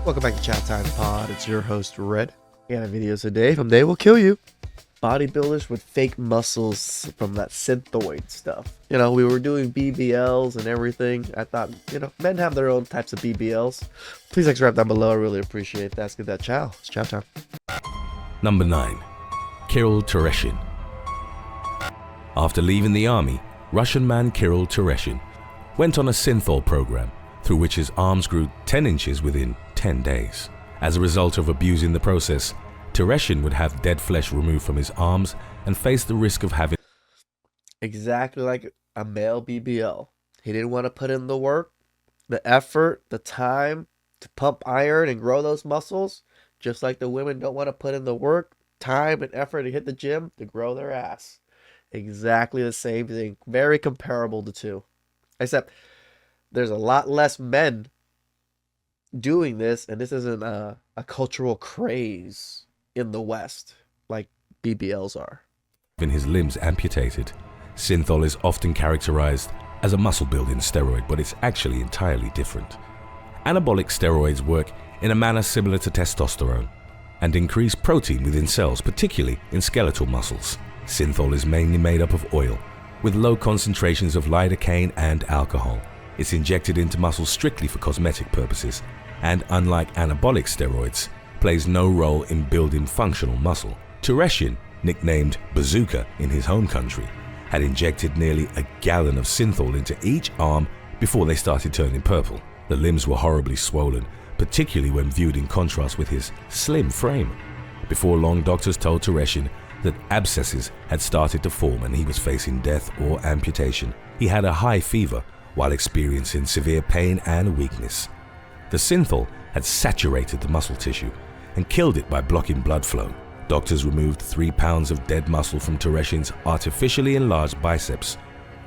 Welcome back to TheChowTimePod. It's your host, Red. And videos today from They Will Kill You. Bodybuilders with fake muscles from that synthoid stuff. You know, we were doing BBLs and everything. I thought, men have their own types of BBLs. Please subscribe down below. I really appreciate that. Let's get that chow. It's chow time. Number 9. Kirill Tereshin. After leaving the army, Russian man Kirill Tereshin went on a Synthol program through which his arms grew 10 inches within 10 days. As a result of abusing the process, Tereshin would have dead flesh removed from his arms and face the risk of having exactly like a male BBL. He didn't want to put in the work, the effort, the time to pump iron and grow those muscles, just like the women don't want to put in the work, time, and effort to hit the gym to grow their ass. Exactly the same thing. Very comparable to two. Except there's a lot less men doing this, and this isn't a cultural craze in the West like BBLs are. Having his limbs amputated. Synthol is often characterized as a muscle building steroid, but it's actually entirely different. Anabolic steroids work in a manner similar to testosterone and increase protein within cells, particularly in skeletal muscles. Synthol is mainly made up of oil with low concentrations of lidocaine and alcohol. It's injected into muscles strictly for cosmetic purposes, and unlike anabolic steroids, plays no role in building functional muscle. Tereshin, nicknamed Bazooka in his home country, had injected nearly a gallon of Synthol into each arm before they started turning purple. The limbs were horribly swollen, particularly when viewed in contrast with his slim frame. Before long, doctors told Tereshin that abscesses had started to form and he was facing death or amputation. He had a high fever while experiencing severe pain and weakness. The Synthol had saturated the muscle tissue and killed it by blocking blood flow. Doctors removed 3 pounds of dead muscle from Tereshin's artificially enlarged biceps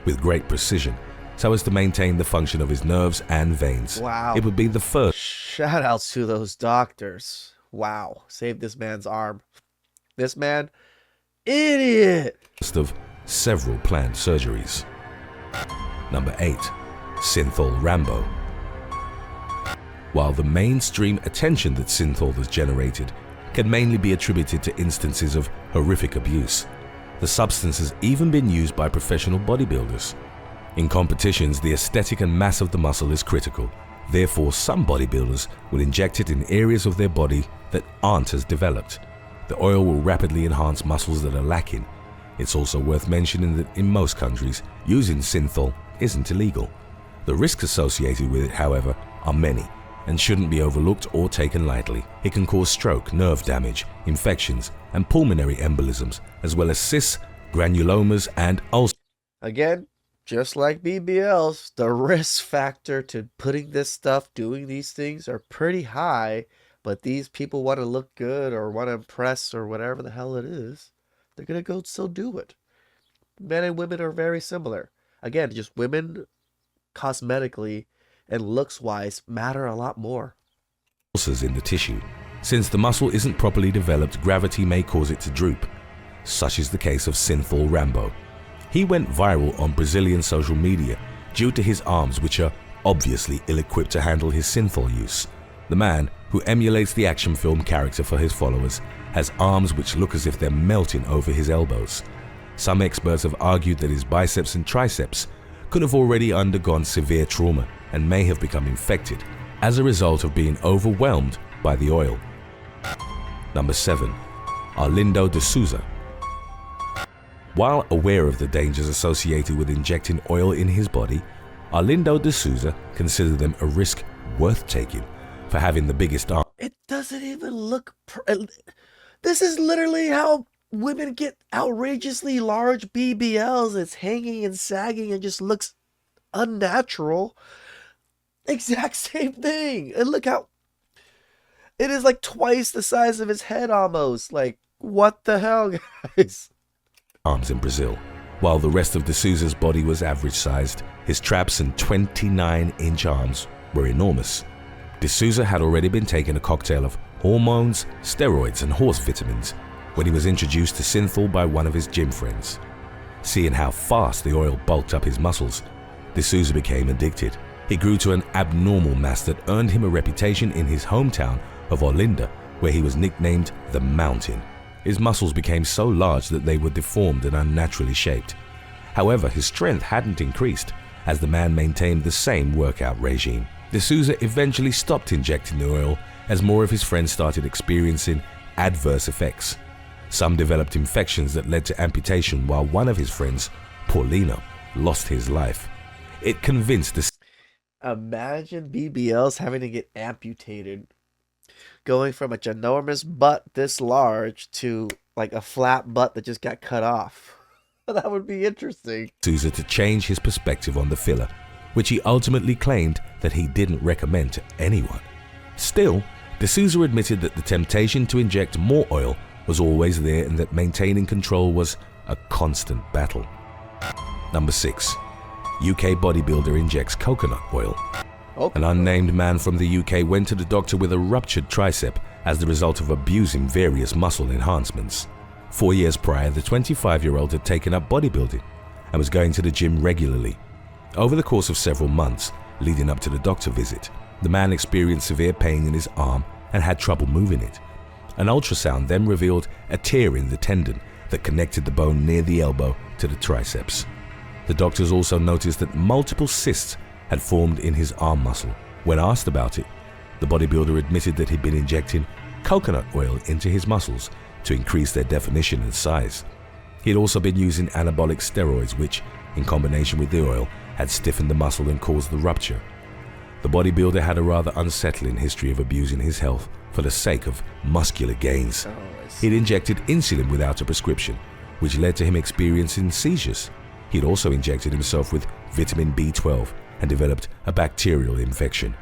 with great precision so as to maintain the function of his nerves and veins. Wow. It would be the first. Shout outs to those doctors. Wow. Saved this man's arm. This man, idiot. Of several planned surgeries. Number 8. Synthol Rambo. While the mainstream attention that Synthol has generated can mainly be attributed to instances of horrific abuse, the substance has even been used by professional bodybuilders. In competitions, the aesthetic and mass of the muscle is critical. Therefore, some bodybuilders will inject it in areas of their body that aren't as developed. The oil will rapidly enhance muscles that are lacking. It's also worth mentioning that in most countries, using Synthol isn't illegal. The risks associated with it, however, are many and shouldn't be overlooked or taken lightly. It can cause stroke, nerve damage, infections, and pulmonary embolisms, as well as cysts, granulomas, and ulcers. Again, just like BBLs, the risk factor to putting this stuff, doing these things are pretty high, but these people want to look good or want to impress or whatever the hell it is. They're going to go still do it. Men and women are very similar. Again, just women cosmetically and looks-wise matter a lot more. Ulcers in the tissue. Since the muscle isn't properly developed, gravity may cause it to droop. Such is the case of Synthol Rambo. He went viral on Brazilian social media due to his arms, which are obviously ill-equipped to handle his Synthol use. The man, who emulates the action film character for his followers, has arms which look as if they're melting over his elbows. Some experts have argued that his biceps and triceps could have already undergone severe trauma and may have become infected as a result of being overwhelmed by the oil. Number 7. Arlindo de Souza. While aware of the dangers associated with injecting oil in his body, Arlindo de Souza considered them a risk worth taking for having the biggest arm. It doesn't even look... This is literally how women get outrageously large BBLs. It's hanging and sagging and just looks unnatural. Exact same thing. And look how... It is like twice the size of his head almost. Like, what the hell, guys? Arms in Brazil. While the rest of de Souza's body was average-sized, his traps and 29-inch arms were enormous. De Souza had already been taking a cocktail of hormones, steroids, and horse vitamins when he was introduced to Synthol by one of his gym friends. Seeing how fast the oil bulked up his muscles, de Souza became addicted. He grew to an abnormal mass that earned him a reputation in his hometown of Arlindo, where he was nicknamed the Mountain. His muscles became so large that they were deformed and unnaturally shaped. However, his strength hadn't increased, as the man maintained the same workout regime. De Souza eventually stopped injecting the oil as more of his friends started experiencing adverse effects. Some developed infections that led to amputation, while one of his friends, Paulino, lost his life. It convinced the Imagine BBLs having to get amputated, going from a ginormous butt this large to like a flat butt that just got cut off. That would be interesting. Souza to change his perspective on the filler, which he ultimately claimed that he didn't recommend to anyone. Still, De Souza admitted that the temptation to inject more oil was always there and that maintaining control was a constant battle. Number 6. UK bodybuilder injects coconut oil. An unnamed man from the UK went to the doctor with a ruptured tricep as the result of abusing various muscle enhancements. 4 years prior, the 25-year-old had taken up bodybuilding and was going to the gym regularly. Over the course of several months leading up to the doctor visit, the man experienced severe pain in his arm and had trouble moving it. An ultrasound then revealed a tear in the tendon that connected the bone near the elbow to the triceps. The doctors also noticed that multiple cysts had formed in his arm muscle. When asked about it, the bodybuilder admitted that he'd been injecting coconut oil into his muscles to increase their definition and size. He had also been using anabolic steroids, which, in combination with the oil, had stiffened the muscle and caused the rupture. The bodybuilder had a rather unsettling history of abusing his health for the sake of muscular gains. He'd injected insulin without a prescription, which led to him experiencing seizures. He'd also injected himself with vitamin B12 and developed a bacterial infection.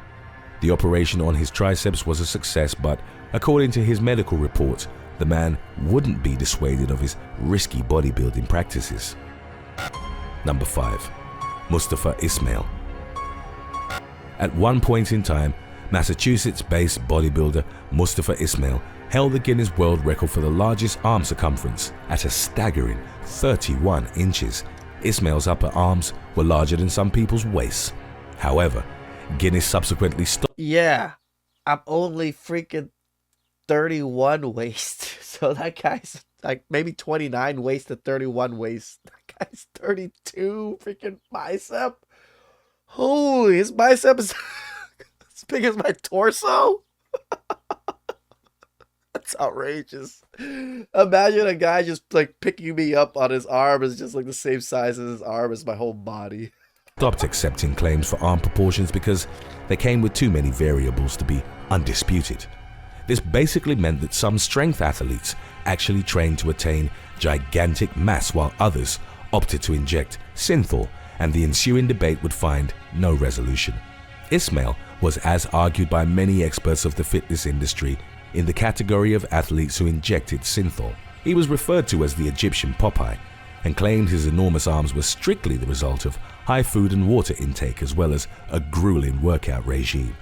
The operation on his triceps was a success, but according to his medical reports, the man wouldn't be dissuaded of his risky bodybuilding practices. Number 5. Mustafa Ismail. At one point in time, Massachusetts-based bodybuilder Mustafa Ismail held the Guinness World Record for the largest arm circumference at a staggering 31 inches. Ismail's upper arms were larger than some people's waists. However, Guinness subsequently stopped. Yeah, I'm only freaking 31 waist. So that guy's like maybe 29 waist to 31 waist. That guy's 32 freaking bicep. Holy, his bicep is as big as my torso. That's outrageous. Imagine a guy just like picking me up on his arm is just like the same size as his arm as my whole body. Stopped accepting claims for arm proportions because they came with too many variables to be undisputed. This basically meant that some strength athletes actually trained to attain gigantic mass while others opted to inject synthol, and the ensuing debate would find no resolution. Ismail was, as argued by many experts of the fitness industry, in the category of athletes who injected synthol. He was referred to as the Egyptian Popeye and claimed his enormous arms were strictly the result of high food and water intake as well as a grueling workout regime.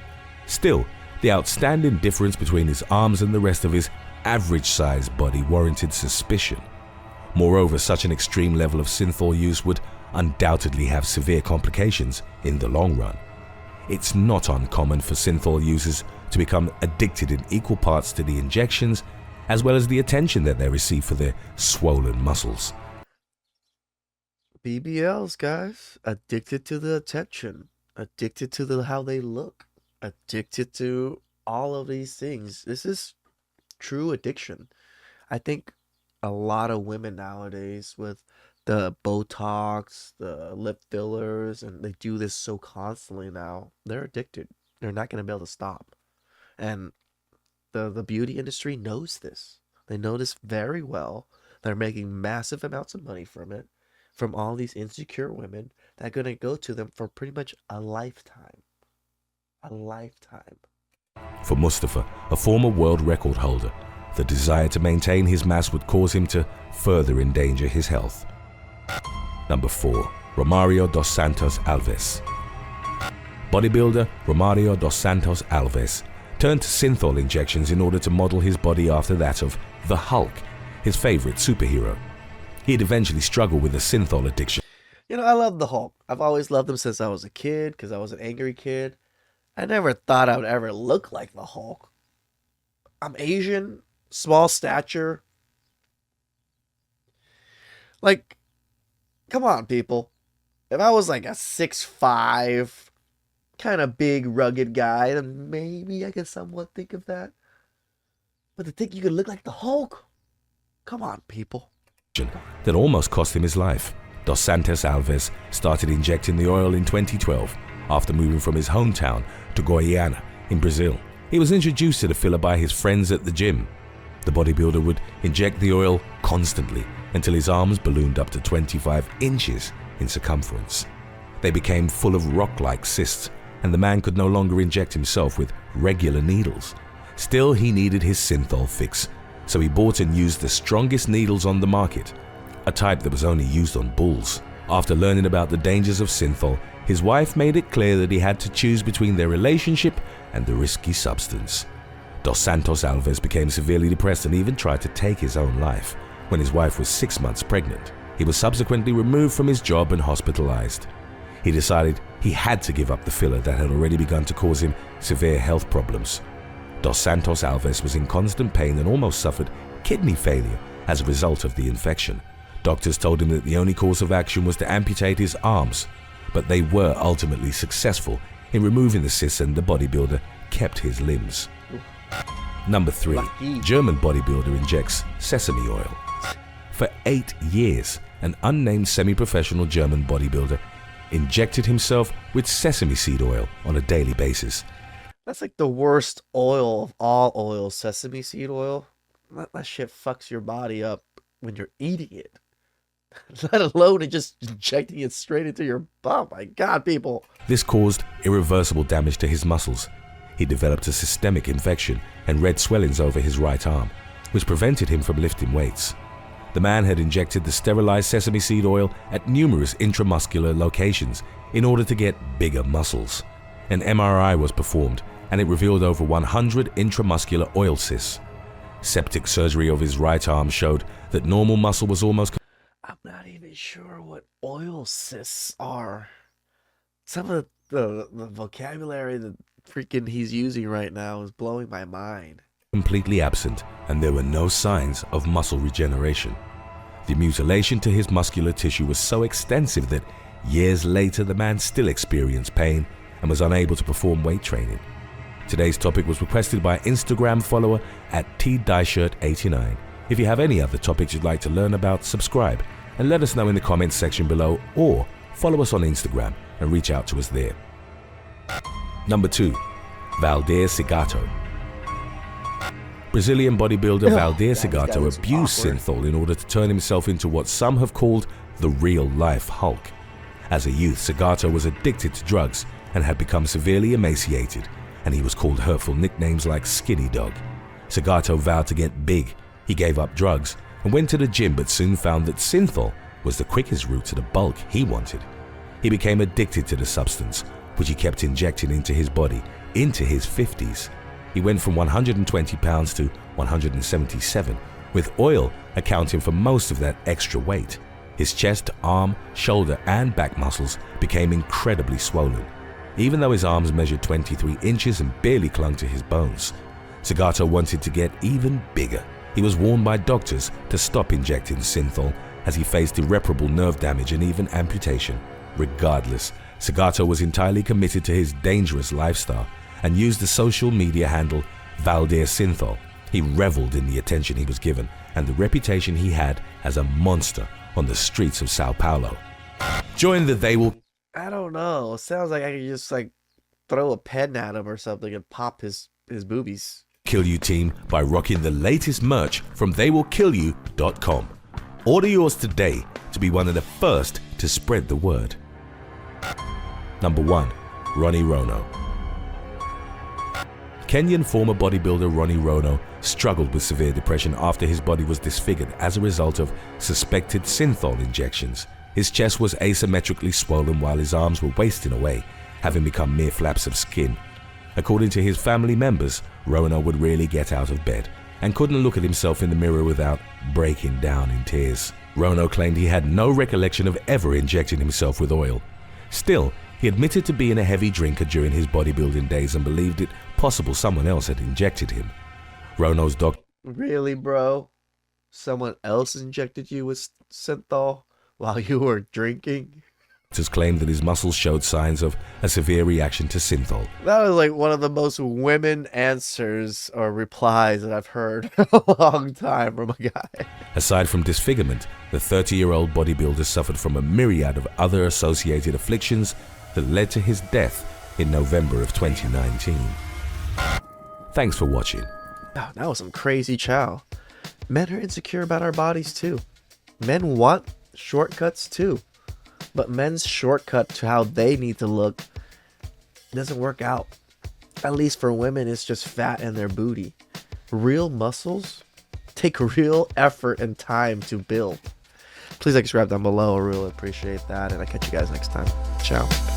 Still, the outstanding difference between his arms and the rest of his average-sized body warranted suspicion. Moreover, such an extreme level of synthol use would undoubtedly have severe complications in the long run. It's not uncommon for synthol users to become addicted in equal parts to the injections as well as the attention that they receive for their swollen muscles. BBLs, guys, addicted to the attention, addicted to how they look, addicted to all of these things. This is true addiction. I think a lot of women nowadays with the Botox, the lip fillers, and they do this so constantly now, they're addicted. They're not going to be able to stop. And the beauty industry knows this. They know this very well. They're making massive amounts of money from it, from all these insecure women that are going to go to them for pretty much a lifetime. A lifetime. For Mustafa, a former world record holder, the desire to maintain his mass would cause him to further endanger his health. Number 4. Romario dos Santos Alves. Bodybuilder Romario dos Santos Alves turned to synthol injections in order to model his body after that of the Hulk, his favorite superhero. He'd eventually struggled with a synthol addiction. I love the Hulk. I've always loved him since I was a kid because I was an angry kid. I never thought I would ever look like the Hulk. I'm Asian, small stature. Like, come on, people. If I was like a 6'5", kind of big, rugged guy, then maybe I could somewhat think of that. But to think you could look like the Hulk? Come on, people. That almost cost him his life. Dos Santos Alves started injecting the oil in 2012 after moving from his hometown to Goiânia in Brazil. He was introduced to the filler by his friends at the gym. The bodybuilder would inject the oil constantly until his arms ballooned up to 25 inches in circumference. They became full of rock-like cysts, and the man could no longer inject himself with regular needles. Still, he needed his Synthol fix, so he bought and used the strongest needles on the market, a type that was only used on bulls. After learning about the dangers of Synthol, his wife made it clear that he had to choose between their relationship and the risky substance. Dos Santos Alves became severely depressed and even tried to take his own life when his wife was 6 months pregnant. He was subsequently removed from his job and hospitalized. He decided he had to give up the filler that had already begun to cause him severe health problems. Dos Santos Alves was in constant pain and almost suffered kidney failure as a result of the infection. Doctors told him that the only course of action was to amputate his arms, but they were ultimately successful in removing the cysts, and the bodybuilder kept his limbs. Number 3. German bodybuilder injects sesame oil. For 8 years, an unnamed semi-professional German bodybuilder injected himself with sesame seed oil on a daily basis. That's like the worst oil of all oils, sesame seed oil. That shit fucks your body up when you're eating it. Let alone just injecting it straight into your bum. My God, people. This caused irreversible damage to his muscles. He developed a systemic infection and red swellings over his right arm, which prevented him from lifting weights. The man had injected the sterilized sesame seed oil at numerous intramuscular locations in order to get bigger muscles. An MRI was performed, and it revealed over 100 intramuscular oil cysts. Septic surgery of his right arm showed that normal muscle was almost... I'm not even sure what oil cysts are. Some of the vocabulary that freaking he's using right now is blowing my mind. completely absent, and there were no signs of muscle regeneration. The mutilation to his muscular tissue was so extensive that years later the man still experienced pain and was unable to perform weight training. Today's topic was requested by Instagram follower at TDieshirt89. If you have any other topics you'd like to learn about, subscribe and let us know in the comments section below, or follow us on Instagram and reach out to us there. Number 2. Valdir Segato. Brazilian bodybuilder Valdir Segato abused Synthol in order to turn himself into what some have called the real-life Hulk. As a youth, Segato was addicted to drugs and had become severely emaciated, and he was called hurtful nicknames like Skinny Dog. Segato vowed to get big. He gave up drugs and went to the gym, but soon found that Synthol was the quickest route to the bulk he wanted. He became addicted to the substance, which he kept injecting into his body into his 50s. He went from 120 pounds to 177, with oil accounting for most of that extra weight. His chest, arm, shoulder, and back muscles became incredibly swollen, even though his arms measured 23 inches and barely clung to his bones. Segato wanted to get even bigger. He was warned by doctors to stop injecting Synthol, as he faced irreparable nerve damage and even amputation. Regardless, Segato was entirely committed to his dangerous lifestyle and used the social media handle Valdir Synthol. He reveled in the attention he was given and the reputation he had as a monster on the streets of Sao Paulo. Join the They Will... I don't know. It sounds like I could just throw a pen at him or something and pop his boobies. Kill You team by rocking the latest merch from theywillkillyou.com. Order yours today to be one of the first to spread the word. Number 1. Ronnie Rono. Kenyan former bodybuilder Ronnie Rono struggled with severe depression after his body was disfigured as a result of suspected Synthol injections. His chest was asymmetrically swollen while his arms were wasting away, having become mere flaps of skin. According to his family members, Rono would rarely get out of bed and couldn't look at himself in the mirror without breaking down in tears. Rono claimed he had no recollection of ever injecting himself with oil. Still, he admitted to being a heavy drinker during his bodybuilding days and believed it possible someone else had injected him. Rono's doctor Really, bro? Someone else injected you with synthol while you were drinking? claimed that his muscles showed signs of a severe reaction to synthol. That was like one of the most women answers or replies that I've heard in a long time from a guy. Aside from disfigurement, the 30-year-old bodybuilder suffered from a myriad of other associated afflictions that led to his death in November of 2019. Thanks for watching. Oh, that was some crazy chow. Men are insecure about our bodies too. Men want shortcuts too. But men's shortcut to how they need to look doesn't work out. At least for women, it's just fat in their booty. Real muscles take real effort and time to build. Please like, subscribe down below. I really appreciate that. And I'll catch you guys next time. Ciao.